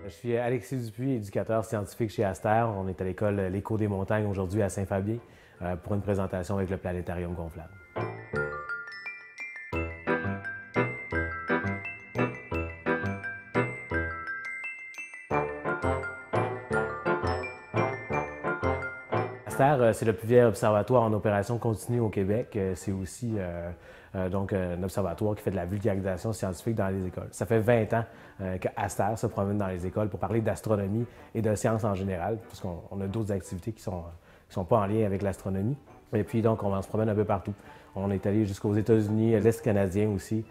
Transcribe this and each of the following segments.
Je suis Alexis Dupuis, éducateur scientifique chez Aster. On est à l'école L'Écho des montagnes aujourd'hui à Saint-Fabien pour une présentation avec le planétarium gonflable. Aster, c'est le plus vieil observatoire en opération continue au Québec. C'est aussi donc un observatoire qui fait de la vulgarisation scientifique dans les écoles. Ça fait 20 ans qu'Aster se promène dans les écoles pour parler d'astronomie et de sciences en général, puisqu'on a d'autres activités qui sont pas en lien avec l'astronomie. Et puis donc, on se promène un peu partout. On est allé jusqu'aux États-Unis, l'Est canadien aussi,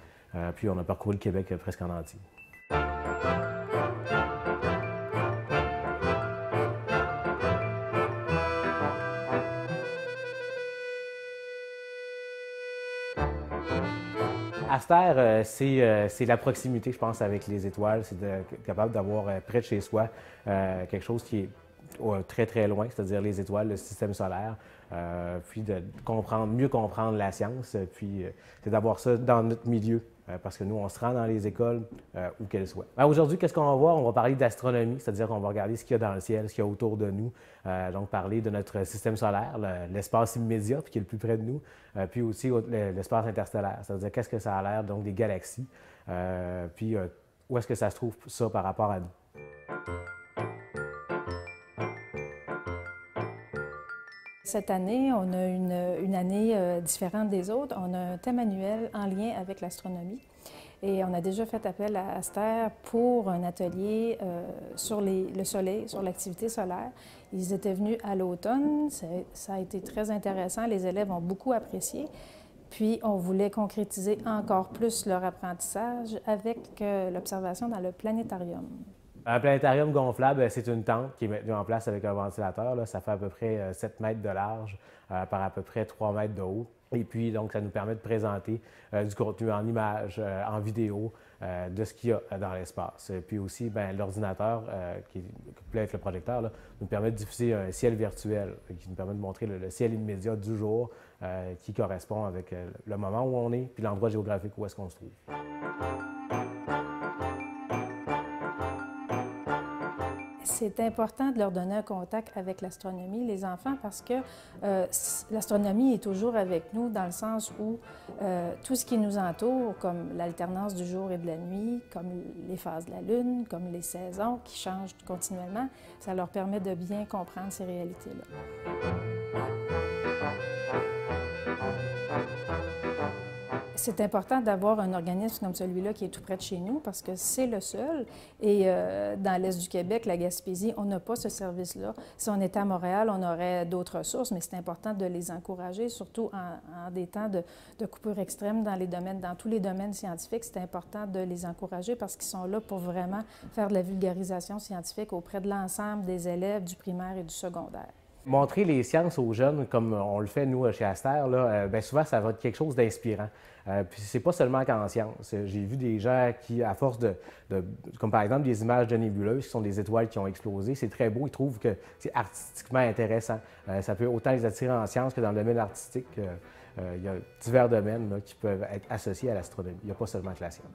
puis on a parcouru le Québec presque en entier. Aster, c'est la proximité, je pense, avec les étoiles. C'est capable d'avoir près de chez soi quelque chose qui est très, très loin, c'est-à-dire les étoiles, le système solaire, puis de mieux comprendre la science, puis c'est d'avoir ça dans notre milieu, parce que nous, on se rend dans les écoles où qu'elles soient. Aujourd'hui, qu'est-ce qu'on va voir? On va parler d'astronomie, c'est-à-dire qu'on va regarder ce qu'il y a dans le ciel, ce qu'il y a autour de nous, donc parler de notre système solaire, l'espace immédiat, puis qui est le plus près de nous, puis aussi l'espace interstellaire, c'est-à-dire qu'est-ce que ça a l'air, donc des galaxies, puis où est-ce que ça se trouve ça par rapport à nous. Cette année, on a une année différente des autres. On a un thème annuel en lien avec l'astronomie. Et on a déjà fait appel à Aster pour un atelier sur le Soleil, sur l'activité solaire. Ils étaient venus à l'automne. Ça a été très intéressant. Les élèves ont beaucoup apprécié. Puis, on voulait concrétiser encore plus leur apprentissage avec l'observation dans le planétarium. Un planétarium gonflable, c'est une tente qui est maintenue en place avec un ventilateur. Là. Ça fait à peu près 7 mètres de large par à peu près 3 mètres de haut. Et puis, donc, ça nous permet de présenter du contenu en images, en vidéo, de ce qu'il y a dans l'espace. Puis aussi, l'ordinateur, qui est avec le projecteur, là, nous permet de diffuser un ciel virtuel, qui nous permet de montrer le ciel immédiat du jour, qui correspond avec le moment où on est, puis l'endroit géographique où est-ce qu'on se trouve. C'est important de leur donner un contact avec l'astronomie, les enfants, parce que l'astronomie est toujours avec nous dans le sens où tout ce qui nous entoure, comme l'alternance du jour et de la nuit, comme les phases de la Lune, comme les saisons qui changent continuellement, ça leur permet de bien comprendre ces réalités-là. C'est important d'avoir un organisme comme celui-là qui est tout près de chez nous parce que c'est le seul. Et dans l'Est du Québec, la Gaspésie, on n'a pas ce service-là. Si on était à Montréal, on aurait d'autres ressources, mais c'est important de les encourager, surtout en des temps de coupure extrême dans tous les domaines scientifiques. C'est important de les encourager parce qu'ils sont là pour vraiment faire de la vulgarisation scientifique auprès de l'ensemble des élèves du primaire et du secondaire. Montrer les sciences aux jeunes, comme on le fait nous chez Aster, là, souvent ça va être quelque chose d'inspirant. Puis c'est pas seulement qu'en sciences. J'ai vu des gens qui, à force comme par exemple des images de nébuleuses, qui sont des étoiles qui ont explosé, c'est très beau, ils trouvent que c'est artistiquement intéressant. Ça peut autant les attirer en sciences que dans le domaine artistique. Il y a divers domaines là, qui peuvent être associés à l'astronomie. Il n'y a pas seulement que la science.